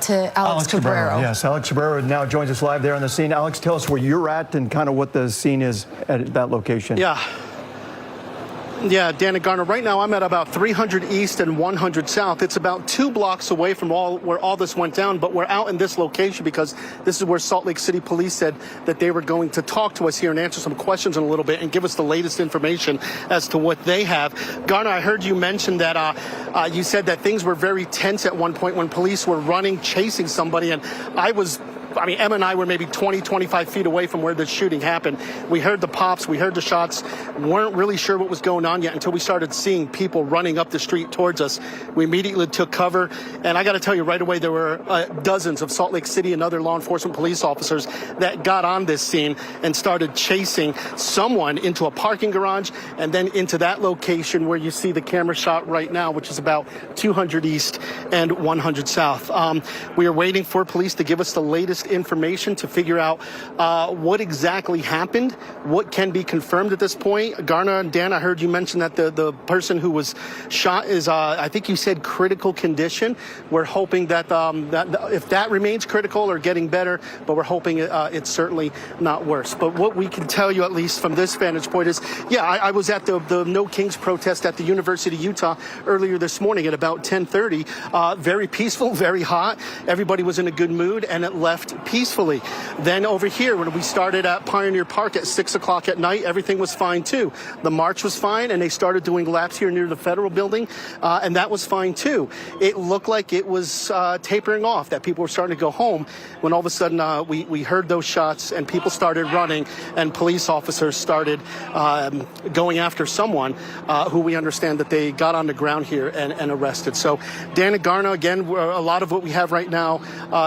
to Alex Cabrero. Yes, Alex Cabrero now joins us live there on the scene. Alex, tell us where you're at and kind of what the scene is at that location. Yeah, Dan and Garner, right now I'm at about 300 East and 100 South. It's about 2 blocks away from where all this went down, but we're out in this location because this is where Salt Lake City Police said that they were going to talk to us here and answer some questions in a little bit and give us the latest information as to what they have. Garner, I heard you mention that you said that things were very tense at one point when police were running, chasing somebody, and Emma and I were maybe 20, 25 feet away from where the shooting happened. We heard the pops, we heard the shots, weren't really sure what was going on yet until we started seeing people running up the street towards us. We immediately took cover, and I got to tell you right away, there were dozens of Salt Lake City and other law enforcement police officers that got on this scene and started chasing someone into a parking garage and then into that location where you see the camera shot right now, which is about 200 East and 100 South. We are waiting for police to give us the latest information to figure out what exactly happened, what can be confirmed at this point. Garner and Dan, I heard you mention that the person who was shot is, I think you said critical condition. We're hoping that, if that remains critical or getting better, but we're hoping it's certainly not worse. But what we can tell you, at least from this vantage point, is, I was at the No Kings protest at the University of Utah earlier this morning at about 10:30. Very peaceful, very hot. Everybody was in a good mood, and it left peacefully. Then over here, when we started at Pioneer Park at 6 o'clock at night, everything was fine too. The march was fine, and they started doing laps here near the federal building, and that was fine too. It looked like it was tapering off, that people were starting to go home, when all of a sudden we heard those shots and people started running, and police officers started going after someone who we understand that they got on the ground here and arrested. So Dan and Garner, again, a lot of what we have right now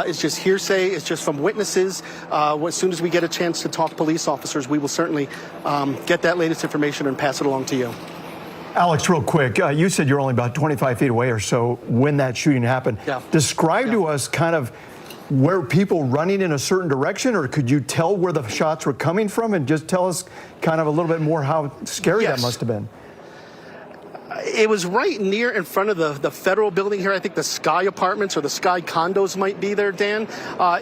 is just hearsay. It's just from witnesses. As soon as we get a chance to talk to police officers, we will certainly get that latest information and pass it along to you. Alex, real quick, you said you're only about 25 feet away or so when that shooting happened. Yeah. Describe to us kind of were people running in a certain direction, or could you tell where the shots were coming from, and just tell us kind of a little bit more how scary that must have been? It was right near in front of the federal building here. I think the Sky Apartments or the Sky Condos might be there, Dan.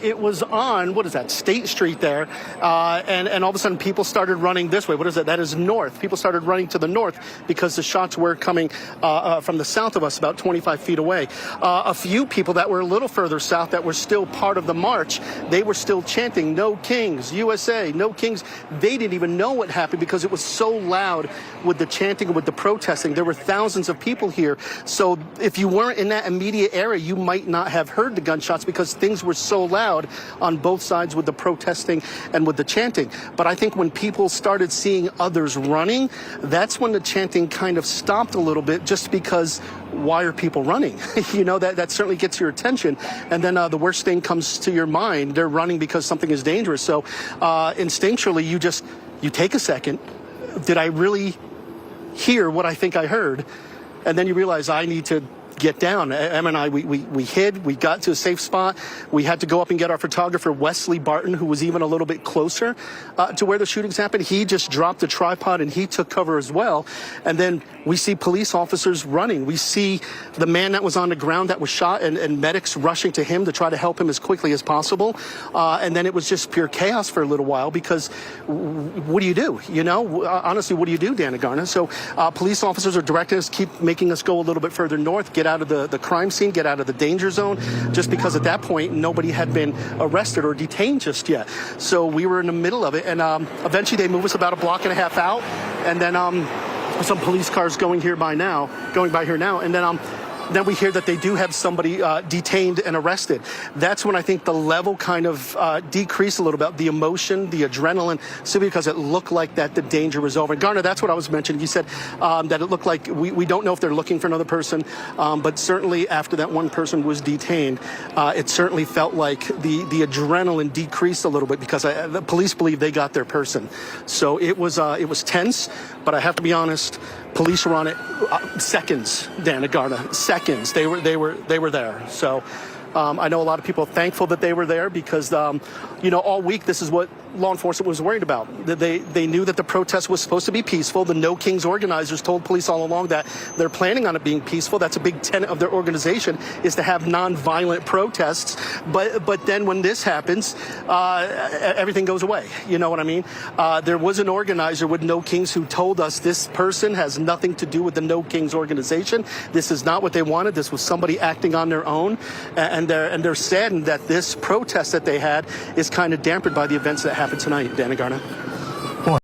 It was on, what is that, State Street there. And all of a sudden people started running this way. What is that? That is north. People started running to the north because the shots were coming from the south of us, about 25 feet away. A few people that were a little further south that were still part of the march, they were still chanting, "No Kings, USA, no Kings." They didn't even know what happened because it was so loud with the chanting and with the protesting. There were thousands of people here. So if you weren't in that immediate area, you might not have heard the gunshots because things were so loud on both sides with the protesting and with the chanting. But I think when people started seeing others running, that's when the chanting kind of stopped a little bit, just because why are people running? That certainly gets your attention. And then the worst thing comes to your mind. They're running because something is dangerous. So instinctually, you take a second. Did I really hear what I think I heard? And then you realize I need to get down. Em and I, we hid. We got to a safe spot. We had to go up and get our photographer, Wesley Barton, who was even a little bit closer to where the shootings happened. He just dropped the tripod and he took cover as well. And then we see police officers running. We see the man that was on the ground that was shot and medics rushing to him to try to help him as quickly as possible. And then it was just pure chaos for a little while because what do you do? Honestly, what do you do, Dan and Garner? So police officers are directing us, keep making us go a little bit further north, get out of the crime scene, get out of the danger zone, just because at that point nobody had been arrested or detained just yet. So we were in the middle of it, and eventually they moved us about a block and a half out, and then some police cars going by here now, and then we hear that they do have somebody detained and arrested. That's when I think the level kind of decreased a little bit, the emotion, the adrenaline, simply because it looked like that the danger was over. And Garner, that's what I was mentioning. You said that it looked like we don't know if they're looking for another person, but certainly after that one person was detained, it certainly felt like the adrenaline decreased a little bit because the police believe they got their person. So it was tense, but I have to be honest, police were on it seconds, Dan and Garner, seconds. They were there. So I know a lot of people are thankful that they were there because, all week this is what law enforcement was worried about. They knew that the protest was supposed to be peaceful. The No Kings organizers told police all along that they're planning on it being peaceful. That's a big tenet of their organization, is to have nonviolent protests. But then when this happens, everything goes away. You know what I mean? There was an organizer with No Kings who told us this person has nothing to do with the No Kings organization. This is not what they wanted. This was somebody acting on their own, and they're saddened that this protest that they had is kind of dampened by the events that happened tonight. Dana Garner.